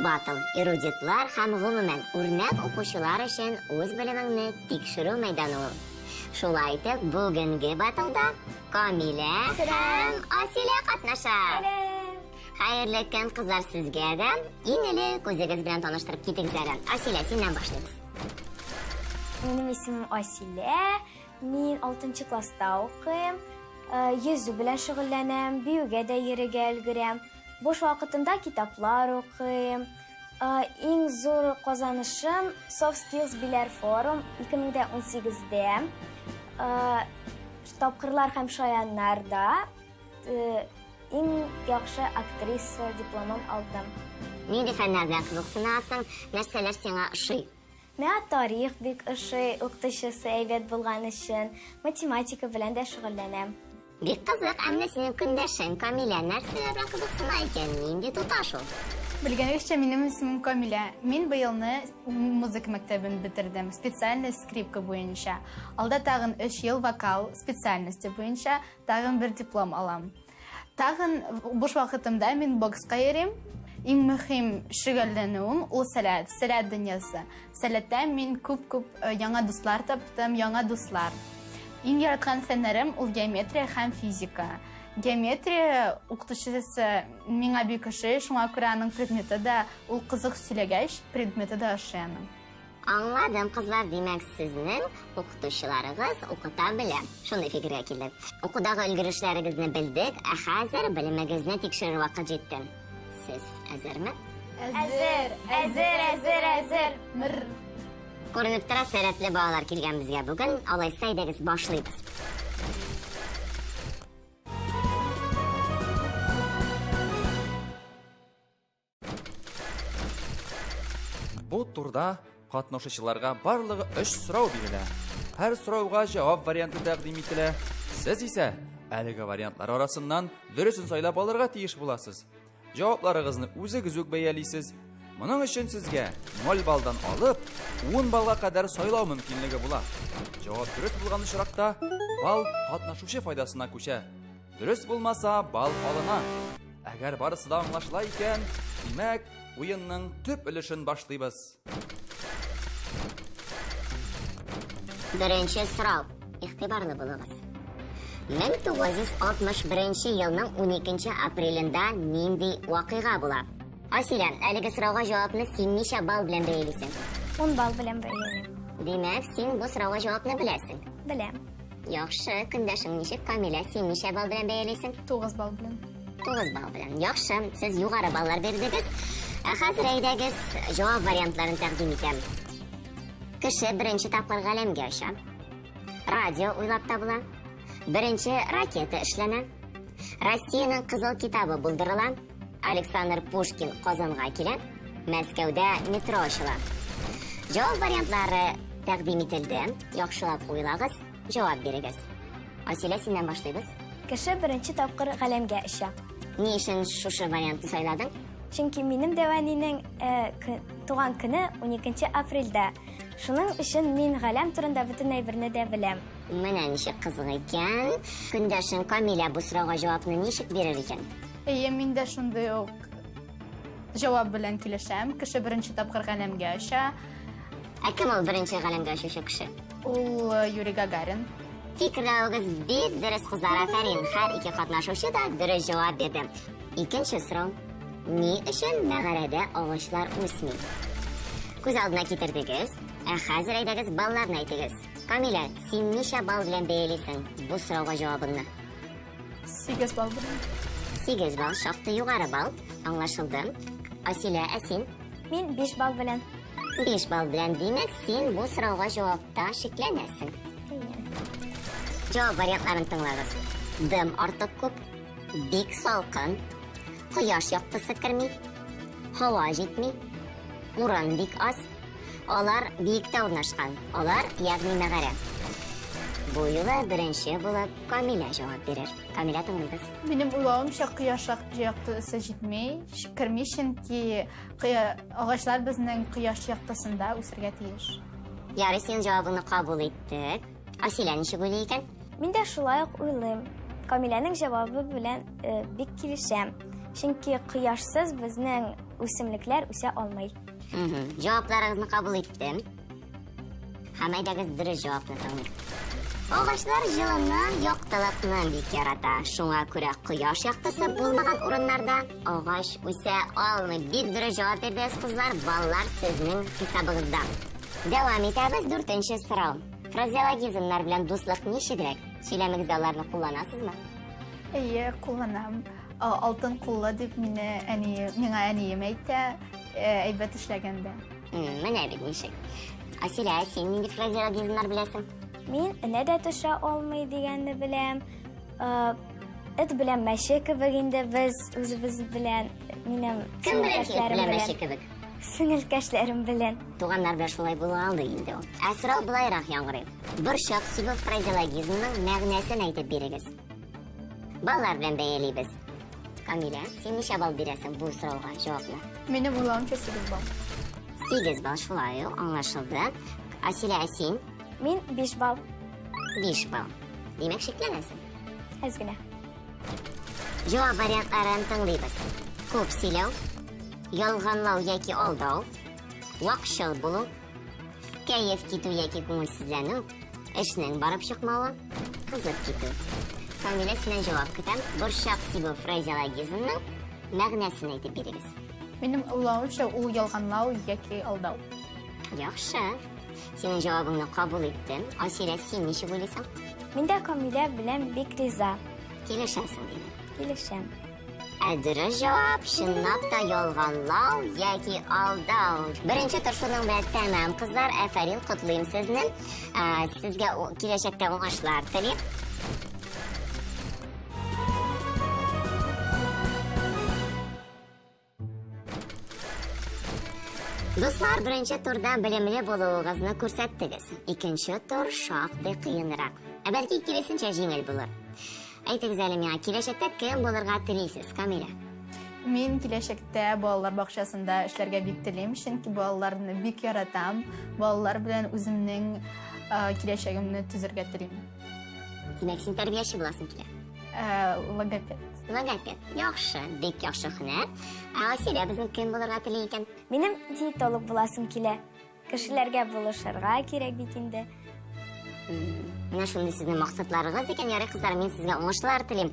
батыл, эрудитлар һәм гомумән үрнәк укучылар өчен үз белемеңне тикшерү мәйданы ул. Шулай итеп, бүгенге батылда Камилә һәм Асилә катнаша. Хәерле көн, кызлар, сезгә дә. Иң элек үзегез белән таныштырып китегез әле. Асилә, синнән башлыйбыз. Минем исемем Асилә. Мин 6 класста укыйм. Йөзү белән шөгыльләнәм, биюгә дә йөрергә өлгерәм. Буш вакытымда китаплар укыйм. Иң зур казанышым Soft Skills Биләр форум 2018-дә. Тапкырлар һәм шаяннарда иң яхшы актриса дипломын алдым. Нинди фәннәр белән кызыксынасың? Нәрсәләр сиңа ошый? Миңа тарих бик ошый, укытучысы әйбәт булган өчен, математика белән дә шөгыльләнәм. Бик кызык, әмма синең көндәшең Камилә нәрсәләр белән кызыксына икән? Нинди туташ ул? Белгәнегезчә, минем исемем Камилә. Мин быелны музыка мәктәбен бетердем, специальный скрипка буенча. Алда тагын 3 ел вокал специальности буенча тагын бер диплом алам. Тагын буш вакытымда мин бокска йөрим. Иң мөһим шөгыльләнүем ул сәләт, сәләт дөньясы. Сәләттә мин күп яңа дуслар таптым, яңа дуслар. Иң яраткан фәннәрем ул геометрия һәм физика. Геометрия укытучысы миңа бик ошый, шуңа күрә аның предметы да ул кызык сөйләгәч, предметы да ошый аның. Аңладым, кызлар, димәк сезнең укытучыларыгыз укыта белә. Шундый фикергә килдек. Укудагы өлгерешләрегезне белдек, ә хәзер белемегезне тикшерү вакыт җитте. Сез әзерме? Әзер. Мир. Күренеп тора, сәләтле балалар килгән безгә бүген. Алайса, әйдәгез башлыйбыз. Бу турда катнашучыларга барлыгы 3 сорау бирелә. Һәр сорауга җавап варианты тәкъдим ителә. Сез исә әлеге вариантлар арасыннан дөресен сайлап алырга тиеш буласыз. Җавапларыгызны үзегез үк бәялисез. Моның өчен сезгә 0 балдан алып 10 балга кадәр сайлау мөмкинлеге була. Җавап дөрес булган очракта бал катнашучы файдасына күчә. Дөрес булмаса бал алына. Әгәр барысы да аңлашыла икән, димәк, уенның төп өлешен башлыйбыз. Беренче сорау. Игътибарлы булыгыз. 1961 елның 12 апрелендә нинди вакыйга була? Асилә, әлеге сорауга җавапны син ничә бал белән бәялисең? 10 бал белән бәялим. Димәк, син бу сорауга җавапны беләсең. Беләм. Яхшы, көндәшең ничек? Камилә, син ничә бал белән бәялисең? 9 бал белән. 9 бал белән. Яхшы, сез югары баллар бирдегез. Хәзер әйдәгез җавап вариантларын тәкъдим итәм. Кеше беренче тапкыр галәмгә оча. Радио уйлап табыла. Беренче ракета эшләнә. Россиянең кызыл китабы булдырыла. Александр Пушкин Казанга килә. Мәскәүдә метро ачыла. Җавап вариантлары тәкъдим ителде. Яхшылап уйлагыз, җавап бирегез. Асилә, синнән башлыйбыз. Кеше беренче тапкыр галәмгә оча. Ни өчен шушы вариантны сайладың? Чөнки минем дәванинең туган көне 12 апрельдә. Шуның өчен мин галәм турында бөтен әйберне дә беләм. Менә ничек кызык икән. Көндәшең Камилә бу сорауга җавапны ничек бирер икән? Мин дә шундый ук җавап белән килешәм. Кеше беренче тапкыр галәмгә оча. Ә кем ул беренче галәмгә очучы кеше? Ул Юрий Гагарин. Фикерләвегез бик дөрес, кызлар, афәрин. Һәр ике катнашучы да дөрес җавап бирде. Икенче сорау. Ни өчен мәгарәдә агачлар үсми? Күз алдына китердегез. Ә хәзер әйдәгез балларны әйтегез. Камилә, син ничә бал белән бәялисең бу сорауга җавабыңны? 8 бал белән. 8 бал, шактый югары бал. Аңлашылды. Асилә, ә син? Мин 5 бал белән. 5 бал белән, димәк, син бу сорауга җавапта шикләнәсең. Җавап вариантларын тыңлагыз. Дым артык күп, бик салкын, кояш яктысы керми, һава җитми, урын бик аз. Алар биектә урнашкан. Алар ягъни мәгарә. Бу юлы беренче булып Камилә җавап бирер. Камилә, тыңлыйбыз. Минем уйлавымча, кояш яктысы җитмей, керми, чөнки агачлар безнең кояш яктысында үсәргә тиеш. Ярый, син җавабыңны кабул иттек. Асилә ничек уйлый икән? Мин дә шулай ук уйлыйм. Камиләнең җавабы белән бик килешәм. Чөнки кояшсыз безнең үсемлекләр үсә алмый. Cevaplarınızı kabul ettim. Hamaydagiz dürüst cevapni tanlayın. Ağaçlar yılını yoqtılıqni bek yarata. Şuna ko'ra quyosh yoqtisi bo'lmagan o'rinlarda ağaç o'sa olmay. Bir dürüst cevap berdingiz qizlar, ballar sizning hisobingizda. Devam etamiz 4-chi so'rov. Frazeologizmlar bilan do'stlik nechidrak? Söylemingizda ularni kullanasizmi? Әйе, кулланам. Алтын кулла дип миңа әнием әйтә, әйбәт эшләгәндә. Менә бит ничек. Асилә, син нинди фразеологизмнар беләсең? Мин энә дә төшә алмый дигәнне беләм. Эт белән мәче кебек инде без үзебез белән минем Кем белән мәче кебек? сеңелкәшләрем белән. Туганнар белән шулай була алды инде ул. Ә сорау булайрак яңгырый. Борчак сөйләү фразеологизмның мәгънәсен әйтеп бирегез. Баллар белән бәялибез. Камила, син ничә балл бирәсең бу сорауга җавапны? Минем уйлавымча 8 балл. 8 балл шулай ук аңлашылды. Асилә, син Мин 5 балл. 5 балл. Димәк шикләнәсең. Әз генә. Җавап вариантларын тыңлыйбыз. Күп сөйләү, ялганлау яки алдау, вакшыл булу, кәеф китү яки күңелсезләнү, эшнең барып чыкмавы, кызып китү. Камила, синән җавап көтәм. Борчак сөйләү фразеологизмның мәгънәсен әйтеп бирегез. Минем уйлавымча ул ялганлау яки алдау. Яхшы. Синең җавабыңны кабул иттем. Асилә, син ничек уйлыйсың? Мин дә Камилә белән бик риза. Килешәсең диме? Килешәм. Дөрес җавап чынлап та ялганлау яки алдау. Беренче тырышуның белән тәмам, кызлар, афәрин, котлыйм сезне. Сезгә киләчәктә уңышлар телим. Достар, birinchi turda bilimli bo'lуыгызны күрсәттегез. Икенче тур шактый кыенрак. Бәлки килесенчә җиңел булыр. Әйтегез әле миңа, киләчәктә кем булырга телисез, Камила? Мин киләчәктә балалар бакчасында эшләргә бик телим, чөнки балаларны бик яратам. Балалар белән үземнең киләчәгемне төзергә телим. Димәк, син тәрбияче буласың килә. Логопед. Логопед. Яхшы, бик яхшы һөнәр. Асилә, безнең кем булырга тели икән? Минем диетолог буласым килә. Кешеләргә булышырга кирәк бит инде. Менә шундый сезнең максатларыгыз икән, ярый кызлар, мин сезгә уңышлар телим.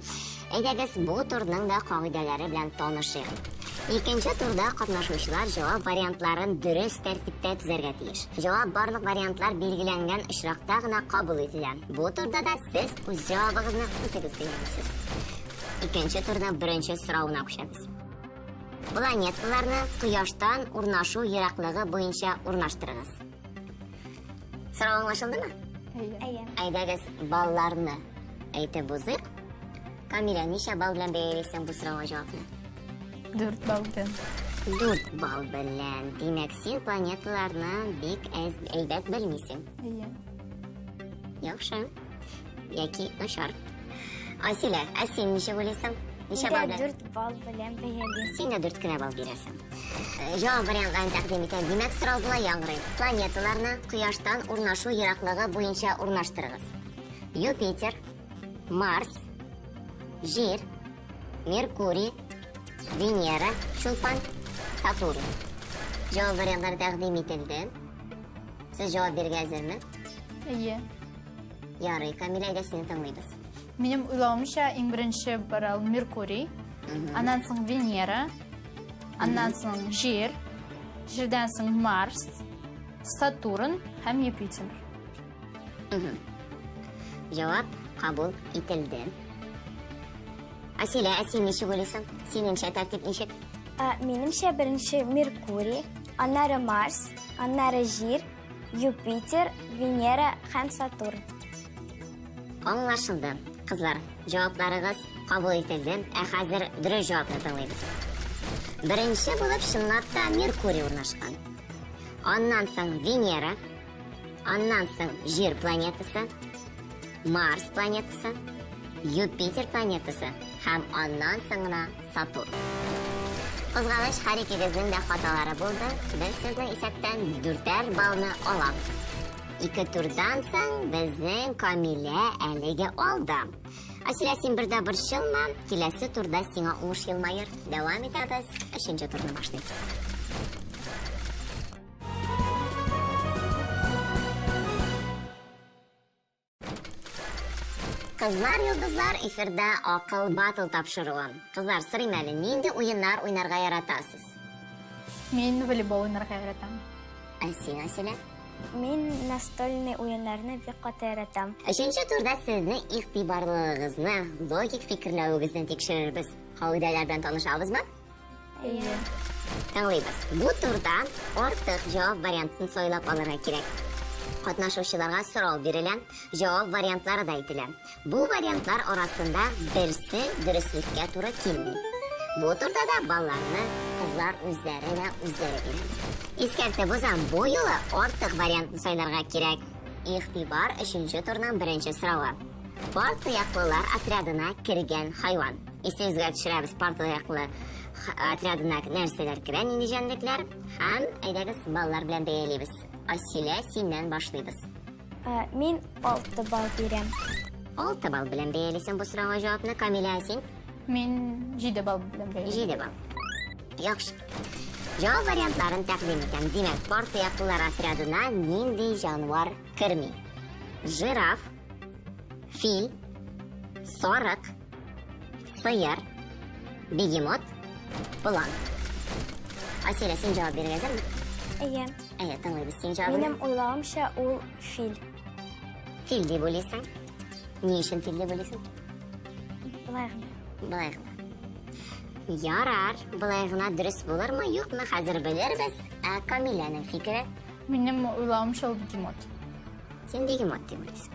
Әйдәгез, бу турның да кагыйдәләре белән танышыйк. Икенче турда катнашучылар җавап вариантларын дөрес тәртиптә төзәргә тиеш. Җавап барлык вариантлар билгеләнгән очракта гына кабул ителә. Бу турда да сез үз җавабыгызны үтегез беләсез. Икенче турда беренче сорауна күчәбез. Планеталарны Кояштан урнашу ераклыгы буенча урнаштырыгыз. Сорау аңлашылдымы? Әйе. Әйдәгез, балларны әйтеп узыйк. Камила, ничә балл белән бәялисең бу сорауга җавапны? 4 балл белән. 4 балл белән. Димәк, син планеталарны бик әйбәт белмисең. Әйе. Яхшы. Яки начар. Асилә, син ничә уйлыйсың? Ничә балл белән? 4 балл белән бәялим. Син дә 4 кенә балл бирәсең. Җавап вариантларын тәкъдим итәм. Димәк, сорау була яңгырый. Планеталарны Кояштан урнашу ераклыгы буенча урнаштырыгыз. Юпитер, Марс, Җир, Меркурий, Венера, Шулпан, Сатурн. Җавап вариантлары тәкъдим ителде. Сез җавап бирергә әзерме? Әйе. Ярый, Камила, әйдә сине тыңлыйбыз. Минем уйлавымча иң беренче барал Меркурий, аннан соң Венера, аннан соң Җир, Җирдән соң Марс, Сатурн һәм Юпитер. Җавап кабул ителде. Асилә, син ничек уйлыйсың? Синеңчә тәртип ничек? Минемчә беренче Меркурий, аннары Марс, аннары Җир, Юпитер, Венера һәм Сатурн. Аңлашылды. Кызлар, җавапларыгыз кабул ителде. Хәзер дөрес җавапны тыңлыйбыз. Беренче булып чынлап та Меркурий урнашкан. Аннан соң Венера, аннан соң Җир планетасы, Марс планетасы, Юпитер планетасы һәм аннан соң гына Сатурн. Кызганыч, һәр икегезнең дә хаталары булды. Без сезнең исәптән 4 баллны алабыз. 2 турдан соң безнең Камилә әлегә алда. Асилә, син бердә борчылма, киләсе турда сиңа уңыш елмаер. Дәвам итәбез, 3-нче турны башлыйбыз. Кызлар, йолдызлар, эфирда акыл батл тапшыруы. Кызлар, сорыйм әле, нинди уеннар уйнарга яратасыз? Мин волейбол уйнарга яратам. Ә син, Асилә? Мин настольный уеннарны бик каты яратам. 3-нче турда сезнең игътибарлыгыгызны, логик фикерләвегезне тикшерербез. Кагыйдәләр белән танышабызмы? Әйе. Тыңлыйбыз. Бу турда артык җавап вариантын сойлап алырга кирәк. Катнашучыларга сорау бирелә, җавап вариантлары да әйтелә. Бу вариантлар арасында берсе дөреслеккә туры килми. Бу турда да балларны кызлар үзләре бирә. Искәртеп узам, бу юлы артык вариантны сойларга кирәк. Игътибар 3-нче турның 1-нче соравы. Пар таяклылар отрядына кергән хайван. Исегезгә төшерәбез, пар таяклы отрядына нәрсәләр керә, нинди җанлекләр? Һәм әйдәгез баллар белән бәялибез. Асилә, синнән башлыйбыз. Мин 6 балл бирәм. 6 балл белән бәялисең бу сорауга җавапны. Камилә, син? Мин 7 балл белән бәялим. 7 балл. Яхшы. Җавап вариантларын тәкъдим итәм. Димәк, пар таяклылар отрядына нинди җанвар керми? Жираф, фил, сарык, сыер, бегемот, план. Асилә, син җавап бирергә әзерме? Әйе. Әйе, тыңлыйбыз син җавабын. Минем уйлавымча ул фил. Фил дип уйлыйсың. Ни өчен фил дип уйлыйсың? Булай гына. Былай гына. Ярар, былай гына дөрес булырмы, юкмы, хәзер белербез. Ә Камиләнең фикере? Минем уйлавымча ул бегемот. Син бегемот дип уйлыйсың.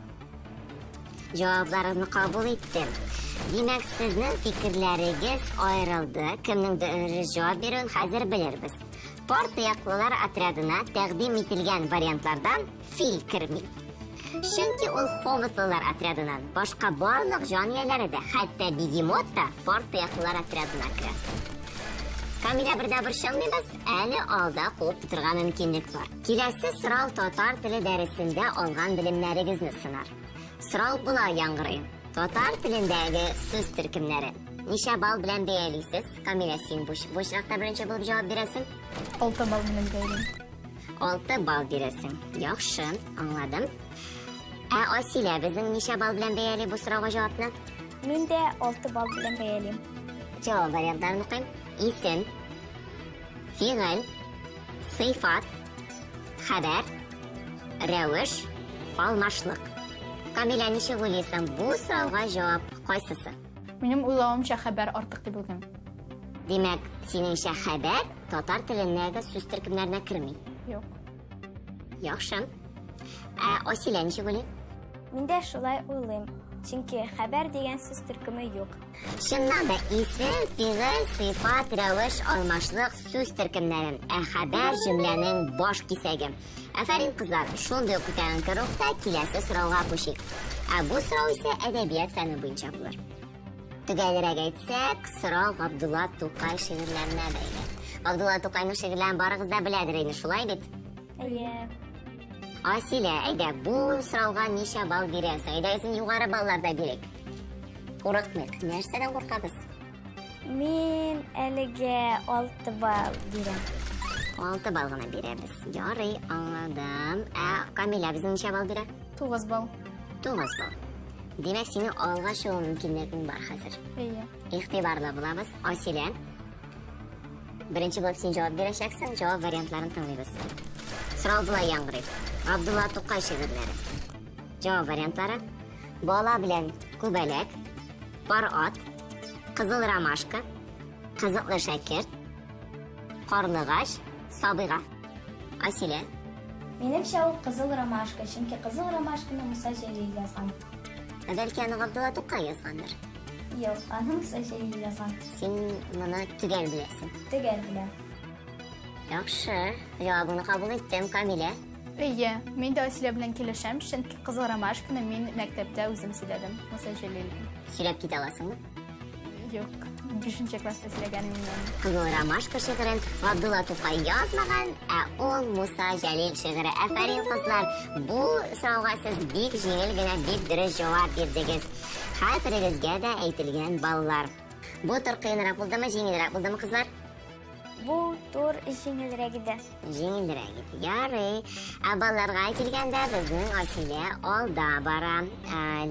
Җавапларыгызны кабул иттем. Димәк, сезнең фикерләрегез аерылды. Кемнең дөрес җавап бирүен хәзер белербез. Пар таяклылар отрядына тәкъдим ителгән вариантлардан фил керми. Чөнки ул хомыслылар отрядынан башка барлык җан ияләре дә, хәтта бегемот та пар таяклылар отрядына керә. Камилә, бердә борчылмыйбыз, әле алда куып тотырга мөмкинлек бар. Киләсе сорау татар теле дәресендә алган белемнәрегезне сынар. Сорау була яңгырый. Татар телендәге сүз төркемнәре. Ничә балл белән бәялисез? Камилә, син бу очракта беренче булып җавап бирәсең. 6 балл белән бәялим. 6 балл бирәсең. Яхшы, аңладым. Ә Асилә, безнең ничә балл белән бәяли бу сорауга җавапны? Мин дә 6 балл белән бәялим. Җавап вариантларын укыйм. Исем, фигыль, сыйфат, хәбәр, рәвеш, алмашлык. Камилә, ничек уйлыйсың, бу сорауга җавап кайсысы? Минем уйлавымча хәбәр артык дип уйлыйм. Димәк, синеңчә хәбәр татар телендәге сүз төркемнәренә керми. Юк. Яхшы. Ә Асилә, ничек уйлый? Мин дә шулай уйлыйм. Чөнки хәбәр дигән сүз төркеме юк. Чыннан да исем, фигыль, сыйфат, рәвеш, алмашлык сүз төркемнәре. Ә хәбәр җөмләнең баш кисәге. Афәрин кызлар, шундый ук үтәгән рухта киләсе сорауга күчик. Ә бу сорау исә әдәбият фәне буенча булыр. Төгәлрәк әйтсәк, сорау Габдулла Тукай шигырьләренә бәйле. Габдулла Тукайның шигырьләрен барыгыз да беләдер инде, шулай бит? Әйе. Асилә, әйдә, бу сорауга ничә балл бирәсең? Әйдәгез югары балларда бирик. Курыкмыйк. Нәрсәдән куркабыз? Мин әлегә 6 балл бирәм. 6 балл гына бирәбез. Ярый, аңладым. Ә Камилә безнең ничә балл бирә? 9 балл. 9 балл. Димәк, синең алга чыгу мөмкинлегең бар хәзер. Әйе. Игътибарлы булабыз. Асилә, беренче булып син җавап бирәчәксең, җавап вариантларын тыңлыйбыз. Сорау була яңгырый. Габдулла Тукай шигырьләре. Җавап вариантлары: бала белән күбәләк, пар ат, кызыл ромашка, кызыклы шәкерт, карлыгач, сабыйга. Асилә, Минемчә ул кызыл ромашка, чөнки кызыл ромашканы Муса Җәлил язган. бәлки аны Габдулла Тукай язгандыр. Юк, аны Муса Җәлил язган. Син моны төгәл беләсең. Төгәл беләм. Яхшы, җавабыңны кабул иттем, Камилә. Әйе, мин дә Асилә белән килешәм, чөнки кызыл ромашканы мин мәктәптә үзем сөйләдем. Муса Җәлил. Сөйләп китә аласыңмы? Юк, 5-нче класста сөйләгәнем мин. Кызыл ромашка шигырен Габдулла Тукай язмаган, ә ул Муса Җәлил шигыре. Афәрин кызлар, бу сорауга сез бик җиңел генә, бик дөрес җавап бирдегез. Һәр берегезгә дә әйтелгән баллар. Бу тур кыенрак булдымы, җиңелрәк булдымы, кызлар? Бу тур җиңелрәк иде. Җиңелрәк иде. Ярый. Балларга килгәндә безнең Асилә алда бара.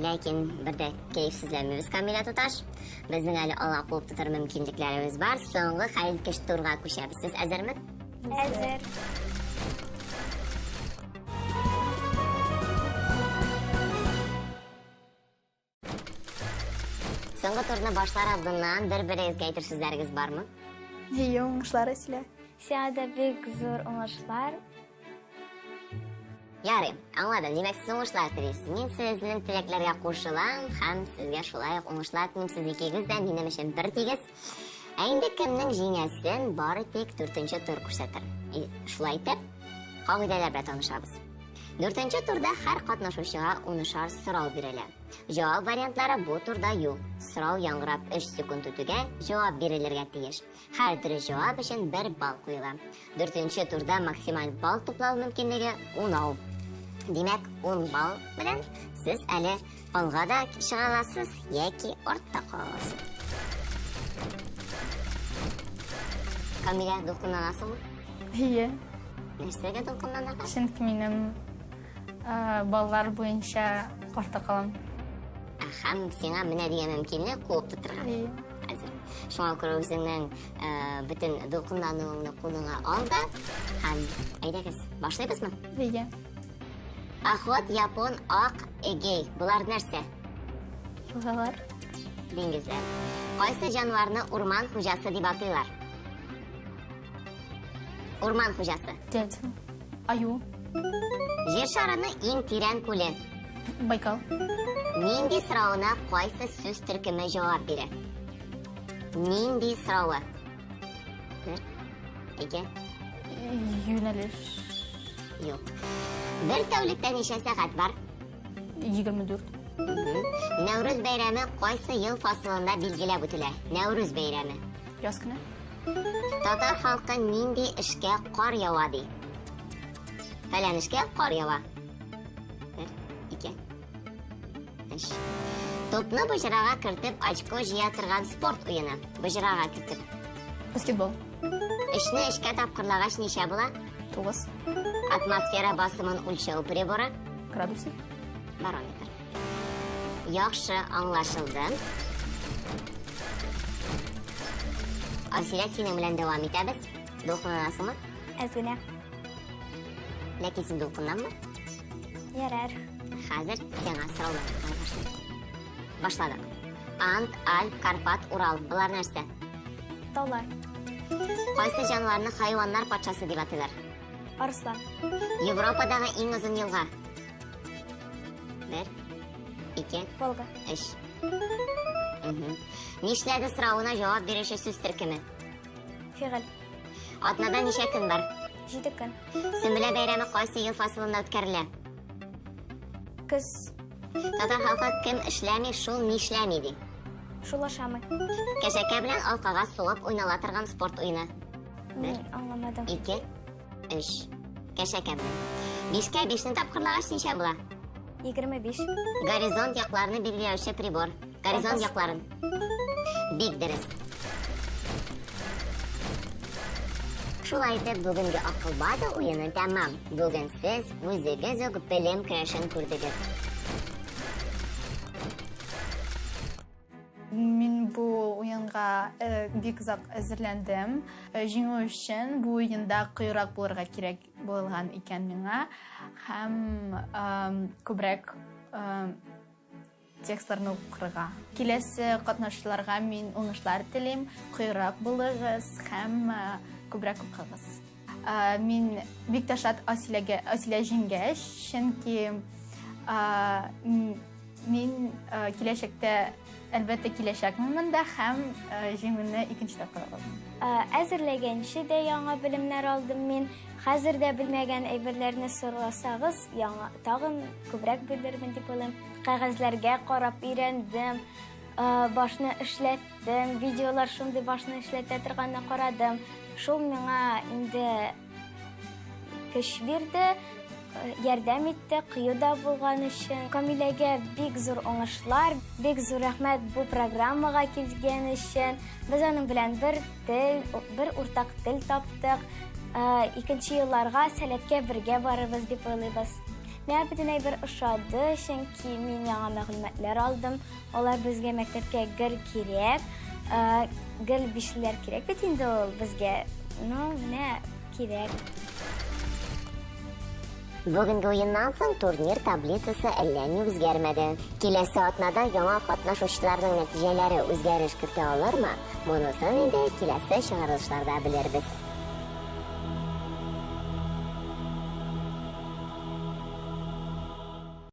Ләкин бер дә кәефсезләнмәбез, Камилә туташ. Безнең әле алга куып тотар мөмкинлекләребез бар. Соңгы хәлкеш турга күчәбез. Сез әзерме? Әзер. Соңгы турны башлар алдыннан бер-берегезгә әйтер сүзләрегез бармы? Ие, уңышлар Асилә. Сиңа да бик зур уңышлар. Ярый, аңладым. Димәк, сез уңышлар телисез. Мин сезнең теләкләргә кушылам һәм сезгә шулай ук уңышлар телим. Сез икегез дә минем өчен бер тигез. Ә инде кемнең җиңәсен бары тик 4нче тур күрсәтер. Шулай итеп, кагыйдәләр белән танышабыз. 4нче турда һәр катнашучыга 10 сорау бирелә. Җавап вариантлары бу турда юк. Сорау яңгырап 3 секунд үтүгә җавап бирелергә тиеш. Һәр дөрес җавап өчен 1 балл куела. 4нче турда максималь балл туплау мөмкинлеге 10. Димәк, 10 балл белән сез әле алга да чыга аласыз яки артта каласыз. Камилә, дулкынланасыңмы? Ие. Нәрсәгә дулкынланырга? Чөнки минем баллар буенча артта калам. Һәм сиңа менә дигән мөмкинлек куып тотырга. Ие. Хәзер. Шуңа күрә үзеңнең бөтен дулкынлануыңны кулыңа ал да һәм әйдәгез, башлыйбызмы? Ие. Ахот, япон, ак, эгей. Булар нәрсә? Шулар. Диңгезләр. Кайсы җанварны урман хуҗасы дип атыйлар? Урман хуҗасы. Дельфин. Аю. Җир шарының иң тирән күле. Байкал. Нинди сорауына кайсы сүз төркеме җавап бирә? Нинди сорауы? Бер, ике, Юнәлеш. юк. Бер тәүлектә ничә сәгать бар? 24. Нәүрүз бәйрәме кайсы ел фасылында билгеләп үтелә? Нәүрүз бәйрәме. Яз көне. Татар халкы нинди эшкә кар ява ди? Фәлән эшкә кар ява. Бер, ике, өч. Топны быжырага кертеп очко җыя торган спорт уены. Быжырага кертеп. Баскетбол. Эшне эшкә тапкырлагач ничә була? 9. Атмосфера басымын үлчәү приборы. Градусы. Барометр. Яхшы аңлашылды. Асилә, синең белән дәвам итәбез. Дулкынланасыңмы? Әз генә. Ләкин син дулкынланма. Ярар. Хәзер сиңа сораулар башлыйк. Башладык. Анд, Альп, Карпат, Урал. Булар нәрсә? Таулар. Кайсы җанварны хайваннар патшасы дип атыйлар? Арыслан. Европадагы иң озын елга. Бер, ике, Волга. өч. Нишләде сорауына җавап бирүче сүз төркеме? Фигыль. Атнада ничә көн бар? 7 көн. Сөмбелә бәйрәме кайсы ел фасылында үткәрелә? Көз. Татар халкы кем эшләми, шул нишләми ди. Шул ашамый. Кәшәкә белән алкага сугып уйнала торган спорт уены. Мин аңламадым. 2, 3. Кәшәкә белән. 5кә 5-не тапкырлагач ничә була? 25. Горизонт якларны билгеләүче прибор. Горизонт якларын. Бик дөрес. Шулай итеп, бүгенге акылбады уены тәмам. Бүген сез үзегез үк белем көрәшен күрдегез. Мин бу уенга бик озак әзерләндем. Җиңү өчен бу уенда кыйрак булырга кирәк булган икән миңа. Һәм күбрәк текстларны укырга. Киләсе катнашучыларга мин уңышлар телим. Кыйрак булыгыз һәм күбрәк укыгыз. Мин бик тә шат Асилә җиңгәч, чөнки мин киләчәктә әлбәттә киләчәкмен монда һәм җиңүне икенче тапкыр алам. Әзерләгәнче дә яңа белемнәр алдым мин. Хәзер дә белмәгән әйберләрне сорасагыз, яңа тагын күбрәк белермен дип уйлыйм. Кәгазьләргә карап өйрәндем, башны эшләттем, видеолар шундый башны эшләтә торганны карадым. Шул миңа инде көч бирде. ярдәм итте, кыюда булган өчен. Камиләгә бик зур уңышлар, бик зур рәхмәт бу программага килгән өчен. Без аның белән бер уртак тел таптык. Икенче елларга сәләткә бергә барырбыз дип уйлыйбыз. Миңа бөтенләй бер ошады, чөнки мин яңа мәгълүматлар алдым. Алар безгә мәктәпкә гел кирәк. Гел бишләр кирәк бит инде ул безгә. Менә кирәк. Бүгенге уеннан соң турнир таблицасы әллә ни үзгәрмәде. Киләсе атнада яңа катнашучыларның нәтиҗәләре үзгәреш кертә алырмы? Монысын инде киләсе чыгарылышларда белербез.